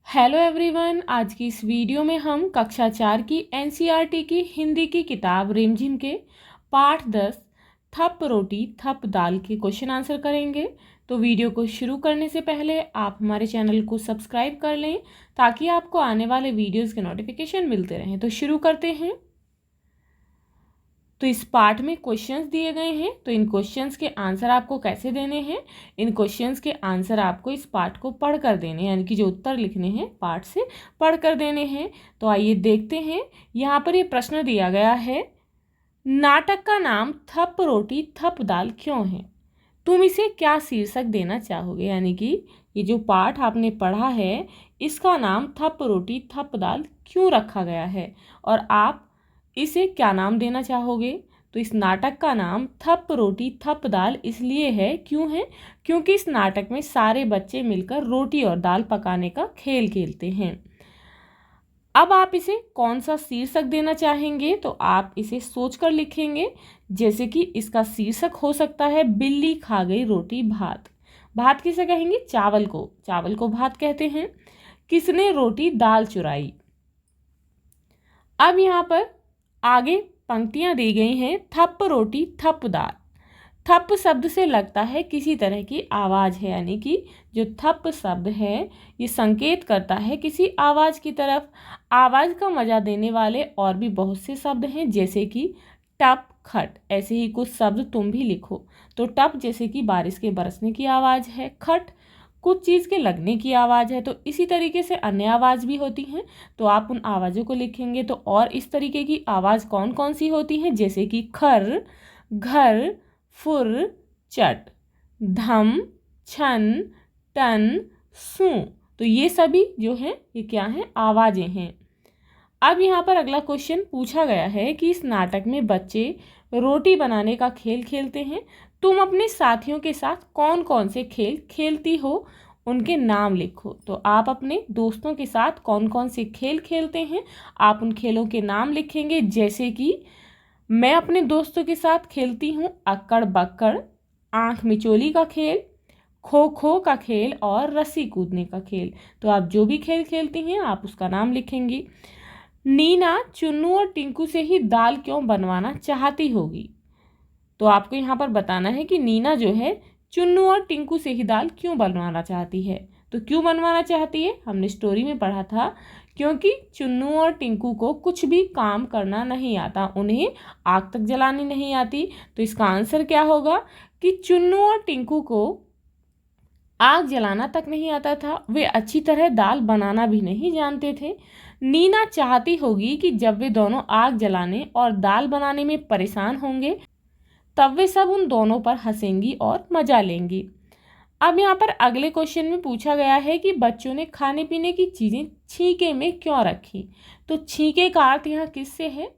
Hello everyone. आज की इस वीडियो में हम कक्षा 4 की एनसीईआरटी की हिंदी की किताब रिमझिम के पाठ 10 थप रोटी थप दाल के क्वेश्चन आंसर करेंगे। तो वीडियो को शुरू करने से पहले आप हमारे चैनल को सब्सक्राइब कर लें ताकि आपको आने वाले वीडियोस के नोटिफिकेशन मिलते रहें। तो शुरू करते हैं। तो इस पार्ट में क्वेश्चंस दिए गए हैं, तो इन क्वेश्चंस के आंसर आपको कैसे देने हैं। इन क्वेश्चंस के आंसर आपको इस पार्ट को पढ़ कर देने हैं, यानी कि जो उत्तर लिखने हैं पार्ट से पढ़ कर देने हैं। तो आइए देखते हैं। यहाँ पर ये प्रश्न दिया गया है, नाटक का नाम थप रोटी थप दाल क्यों है? तुम इसे क्या शीर्षक देना चाहोगे? यानी कि ये जो पाठ आपने पढ़ा है इसका नाम थप रोटी थप दाल क्यों रखा गया है और आप इसे क्या नाम देना चाहोगे? तो इस नाटक का नाम थप रोटी थप दाल इसलिए है, क्यों है? क्योंकि इस नाटक में सारे बच्चे मिलकर रोटी और दाल पकाने का खेल खेलते हैं। अब आप इसे कौन सा शीर्षक देना चाहेंगे? तो आप इसे सोचकर लिखेंगे। जैसे कि इसका शीर्षक हो सकता है बिल्ली खा गई रोटी भात। भात किसे कहेंगे? चावल को। चावल को भात कहते हैं। किसने रोटी दाल चुराई? अब यहाँ पर आगे पंक्तियां दी गई हैं, थप रोटी थप दाल। थप शब्द से लगता है किसी तरह की आवाज़ है, यानी कि जो थप शब्द है ये संकेत करता है किसी आवाज़ की तरफ। आवाज़ का मजा देने वाले और भी बहुत से शब्द हैं, जैसे कि टप खट। ऐसे ही कुछ शब्द तुम भी लिखो। तो टप जैसे कि बारिश के बरसने की आवाज़ है, खट कुछ चीज़ के लगने की आवाज़ है। तो इसी तरीके से अन्य आवाज़ भी होती हैं, तो आप उन आवाज़ों को लिखेंगे। तो और इस तरीके की आवाज़ कौन कौन सी होती हैं? जैसे कि खर, घर, फुर, चट, धम, छन, टन, सू। तो ये सभी जो हैं ये क्या हैं? आवाज़ें हैं। अब यहाँ पर अगला क्वेश्चन पूछा गया है कि इस नाटक में बच्चे रोटी बनाने का खेल खेलते हैं। तुम अपने साथियों के साथ कौन कौन से खेल खेलती हो, उनके नाम लिखो। तो आप अपने दोस्तों के साथ कौन कौन से खेल खेलते हैं, आप उन खेलों के नाम लिखेंगे। जैसे कि मैं अपने दोस्तों के साथ खेलती हूँ अक्कड़ बक्कड़, आँख मिचोली का खेल, खो खो का खेल और रस्सी कूदने का खेल। तो आप जो भी खेल खेलती हैं आप उसका नाम लिखेंगी। नीना चुन्नू और टिंकू से ही दाल क्यों बनवाना चाहती होगी? तो आपको यहाँ पर बताना है कि नीना जो है चुन्नू और टिंकू से ही दाल क्यों बनवाना चाहती है। तो क्यों बनवाना चाहती है? हमने स्टोरी में पढ़ा था, क्योंकि चुन्नू और टिंकू को कुछ भी काम करना नहीं आता, उन्हें आग तक जलानी नहीं आती। तो इसका आंसर क्या होगा कि चुन्नू और टिंकू को आग जलाना तक नहीं आता था, वे अच्छी तरह दाल बनाना भी नहीं जानते थे। नीना चाहती होगी कि जब वे दोनों आग जलाने और दाल बनाने में परेशान होंगे तब वे सब उन दोनों पर हंसेंगी और मजा लेंगी। अब यहाँ पर अगले क्वेश्चन में पूछा गया है कि बच्चों ने खाने पीने की चीज़ें छींके में क्यों रखी? तो छींके का अर्थ यहाँ किससे है?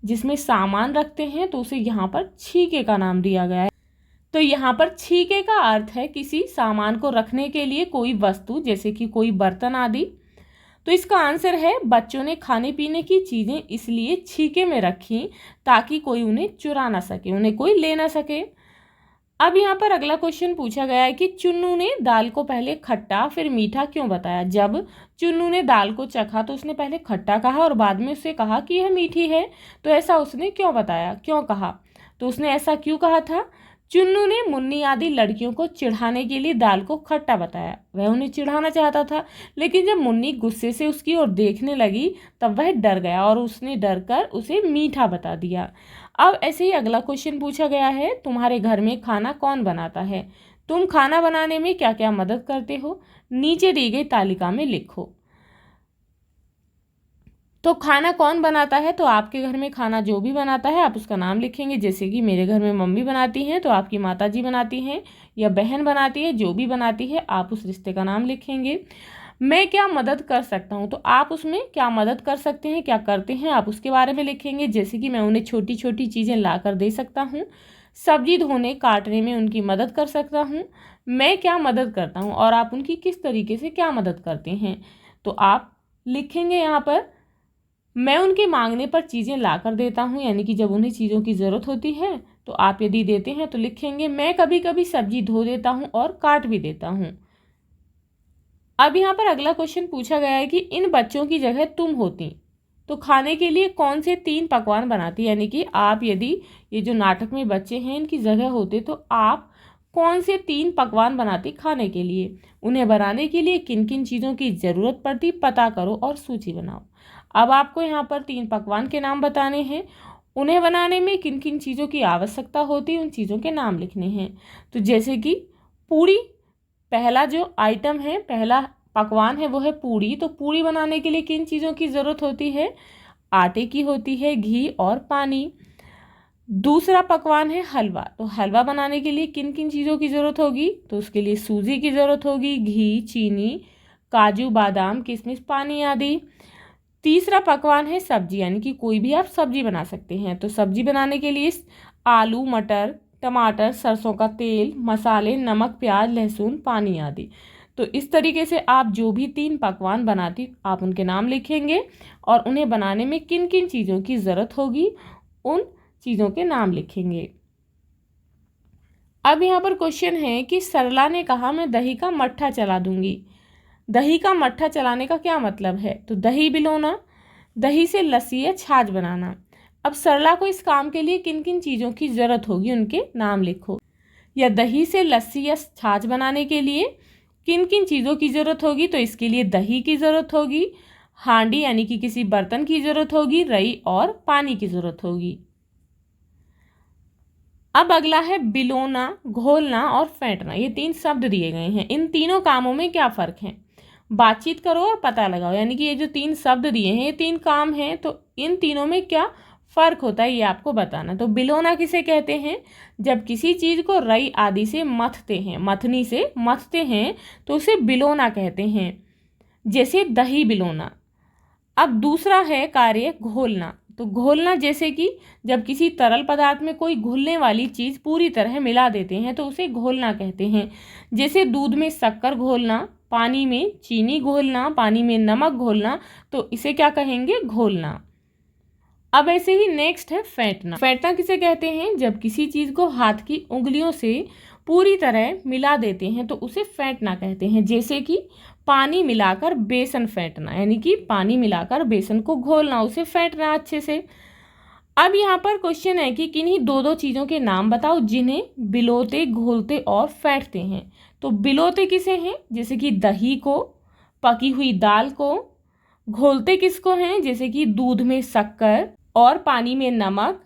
जिसमें सामान रखते हैं तो उसे यहाँ पर छींके का नाम दिया गया है। तो यहाँ पर छींके का अर्थ है किसी सामान को रखने के लिए कोई वस्तु, जैसे कि कोई बर्तन आदि। तो इसका आंसर है बच्चों ने खाने पीने की चीज़ें इसलिए छींके में रखी ताकि कोई उन्हें चुरा ना सके, उन्हें कोई ले ना सके। अब यहाँ पर अगला क्वेश्चन पूछा गया है कि चुन्नू ने दाल को पहले खट्टा फिर मीठा क्यों बताया? जब चुन्नू ने दाल को चखा तो उसने पहले खट्टा कहा और बाद में उससे कहा कि यह मीठी है। तो ऐसा उसने क्यों बताया, क्यों कहा? तो उसने ऐसा क्यों कहा था? चुन्नू ने मुन्नी आदि लड़कियों को चिढ़ाने के लिए दाल को खट्टा बताया। वह उन्हें चिढ़ाना चाहता था, लेकिन जब मुन्नी गुस्से से उसकी ओर देखने लगी तब वह डर गया और उसने डर कर उसे मीठा बता दिया। अब ऐसे ही अगला क्वेश्चन पूछा गया है, तुम्हारे घर में खाना कौन बनाता है? तुम खाना बनाने में क्या क्या मदद करते हो? नीचे दी गई तालिका में लिखो। तो खाना कौन बनाता है? तो आपके घर में खाना जो भी बनाता है आप उसका नाम लिखेंगे। जैसे कि मेरे घर में मम्मी बनाती हैं तो आपकी माताजी बनाती हैं या बहन बनाती है, जो भी बनाती है आप उस रिश्ते का नाम लिखेंगे। मैं क्या मदद कर सकता हूँ? तो आप उसमें क्या मदद कर सकते हैं, क्या करते हैं आप उसके बारे में लिखेंगे। जैसे कि मैं उन्हें छोटी छोटी चीज़ें ला कर दे सकता हूँ, सब्जी धोने काटने में उनकी मदद कर सकता हूँ। मैं क्या मदद करता हूँ और आप उनकी किस तरीके से क्या मदद करते हैं। तो आप लिखेंगे यहाँ पर, मैं उनके मांगने पर चीज़ें ला कर देता हूँ, यानी कि जब उन्हें चीज़ों की ज़रूरत होती है तो आप यदि देते हैं तो लिखेंगे, मैं कभी कभी सब्जी धो देता हूँ और काट भी देता हूँ। अब यहाँ पर अगला क्वेश्चन पूछा गया है कि इन बच्चों की जगह तुम होती तो खाने के लिए कौन से 3 पकवान बनाती, यानी कि आप यदि ये जो नाटक में बच्चे हैं इनकी जगह होते तो आप कौन से 3 पकवान बनाती खाने के लिए। उन्हें बनाने के लिए किन किन चीज़ों की ज़रूरत पड़ती पता करो और सूची बनाओ। अब आपको यहाँ पर 3 पकवान के नाम बताने हैं, उन्हें बनाने में किन किन चीज़ों की आवश्यकता होती उन चीज़ों के नाम लिखने हैं। तो जैसे कि पूड़ी, पहला जो आइटम है, पहला पकवान है वो है पूड़ी। तो पूड़ी बनाने के लिए किन चीज़ों की ज़रूरत होती है, आटे की होती है, घी और पानी। दूसरा पकवान है हलवा। तो हलवा बनाने के लिए किन किन चीज़ों की ज़रूरत होगी, तो उसके लिए सूजी की ज़रूरत होगी, घी, चीनी, काजू, बादाम, किशमिश, पानी आदि। तीसरा पकवान है सब्जी, यानी कि कोई भी आप सब्जी बना सकते हैं। तो सब्जी बनाने के लिए आलू, मटर, टमाटर, सरसों का तेल, मसाले, नमक, प्याज, लहसुन, पानी आदि। तो इस तरीके से आप जो भी 3 पकवान बनाती आप उनके नाम लिखेंगे और उन्हें बनाने में किन किन चीज़ों की ज़रूरत होगी उन चीज़ों के नाम लिखेंगे। अब यहाँ पर क्वेश्चन है कि सरला ने कहा मैं दही का मट्ठा चला दूंगी। दही का मट्ठा चलाने का क्या मतलब है, तो दही बिलोना, दही से लस्सी या छाछ बनाना। अब सरला को इस काम के लिए किन किन चीज़ों की ज़रूरत होगी उनके नाम लिखो। या दही से लस्सी या छाछ बनाने के लिए किन किन चीज़ों की ज़रूरत होगी, तो इसके लिए दही की ज़रूरत होगी, हांडी यानी कि किसी बर्तन की ज़रूरत होगी, रई और पानी की ज़रूरत होगी। अब अगला है बिलोना, घोलना और फेंटना। ये 3 शब्द दिए गए हैं, इन तीनों कामों में क्या फ़र्क है, बातचीत करो और पता लगाओ। यानी कि ये जो 3 शब्द दिए हैं ये 3 काम हैं, तो इन तीनों में क्या फ़र्क होता है ये आपको बताना। तो बिलोना किसे कहते हैं, जब किसी चीज़ को रई आदि से मथते हैं, मथनी से मथते हैं तो उसे बिलोना कहते हैं, जैसे दही बिलोना। अब दूसरा है कार्य घोलना। तो घोलना जैसे कि जब किसी तरल पदार्थ में कोई घुलने वाली चीज़ पूरी तरह मिला देते हैं तो उसे घोलना कहते हैं, जैसे दूध में शक्कर घोलना, पानी में चीनी घोलना, पानी में नमक घोलना, तो इसे क्या कहेंगे, घोलना। अब ऐसे ही नेक्स्ट है फेंटना। फेंटना किसे कहते हैं, जब किसी चीज़ को हाथ की उंगलियों से पूरी तरह मिला देते हैं तो उसे फेंटना कहते हैं, जैसे कि पानी मिलाकर बेसन फेंटना, यानी कि पानी मिलाकर बेसन को घोलना, उसे फेंटना अच्छे से। अब यहाँ पर क्वेश्चन है कि किन्हीं 2 चीज़ों के नाम बताओ जिन्हें बिलोते, घोलते और फेंटते हैं। तो बिलोते किसे हैं, जैसे कि दही को, पकी हुई दाल को। घोलते किसको हैं, जैसे कि दूध में शक्कर और पानी में नमक।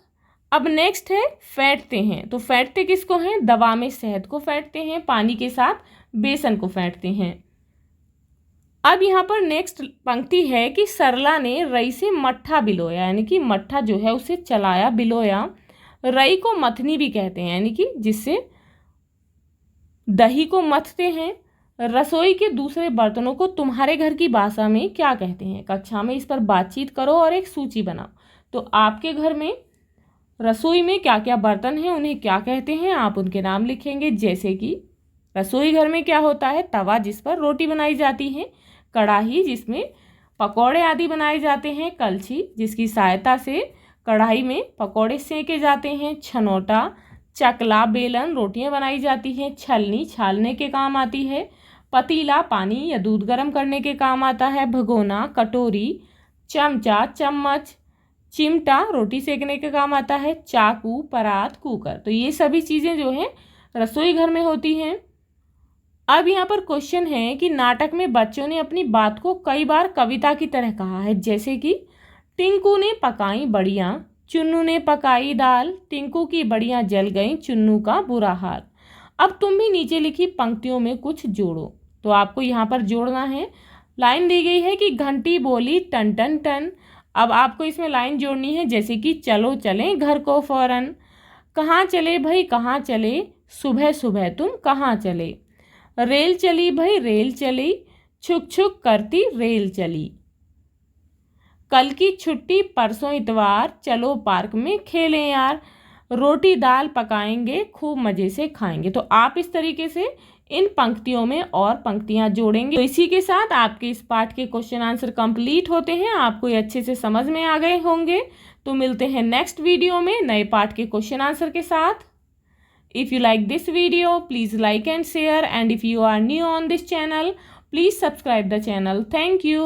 अब नेक्स्ट है फेंटते हैं। तो फेंटते किसको हैं, दवा में शहद को फेंटते हैं, पानी के साथ बेसन को फेंटते हैं। अब यहाँ पर नेक्स्ट पंक्ति है कि सरला ने रई से मट्ठा बिलोया, यानी कि मट्ठा जो है उसे चलाया, बिलोया। रई को मथनी भी कहते हैं, यानी कि जिससे दही को मथते हैं। रसोई के दूसरे बर्तनों को तुम्हारे घर की भाषा में क्या कहते हैं, कक्षा में इस पर बातचीत करो और एक सूची बनाओ। तो आपके घर में रसोई में क्या क्या बर्तन हैं उन्हें क्या कहते हैं आप उनके नाम लिखेंगे, जैसे कि रसोई घर में क्या होता है, तवा जिस पर रोटी बनाई जाती है, कढ़ाई जिसमें पकौड़े आदि बनाए जाते हैं, कलछी जिसकी सहायता से कढ़ाई में पकौड़े सेके जाते हैं, छनोटा, चकला, बेलन रोटियां बनाई जाती हैं, छलनी छालने के काम आती है, पतीला पानी या दूध गर्म करने के काम आता है, भगोना, कटोरी, चमचा, चम्मच, चिमटा रोटी सेकने के काम आता है, चाकू, परात, कुकर। तो ये सभी चीज़ें जो हैं रसोई घर में होती हैं। अब यहाँ पर क्वेश्चन है कि नाटक में बच्चों ने अपनी बात को कई बार कविता की तरह कहा है, जैसे कि टिंकू ने पकाई बड़ियाँ, चुन्नू ने पकाई दाल, टिंकू की बड़ियाँ जल गईं, चुन्नू का बुरा हाल। अब तुम भी नीचे लिखी पंक्तियों में कुछ जोड़ो। तो आपको यहाँ पर जोड़ना है, लाइन दी गई है कि घंटी बोली टन टन टन। अब आपको इसमें लाइन जोड़नी है, जैसे कि चलो चलें घर को फौरन, कहाँ चले भाई कहाँ चले, सुबह सुबह तुम कहाँ चले, रेल चली भाई रेल चली, छुक छुक करती रेल चली, कल की छुट्टी परसों इतवार, चलो पार्क में खेलें यार, रोटी दाल पकाएंगे खूब मज़े से खाएंगे। तो आप इस तरीके से इन पंक्तियों में और पंक्तियां जोड़ेंगे। तो इसी के साथ आपके इस पाठ के क्वेश्चन आंसर कंप्लीट होते हैं, आपको ये अच्छे से समझ में आ गए होंगे। तो मिलते हैं नेक्स्ट वीडियो में नए पाठ के क्वेश्चन आंसर के साथ। If you like this video, please like and share, and if you are new on this channel, please subscribe the channel. Thank you.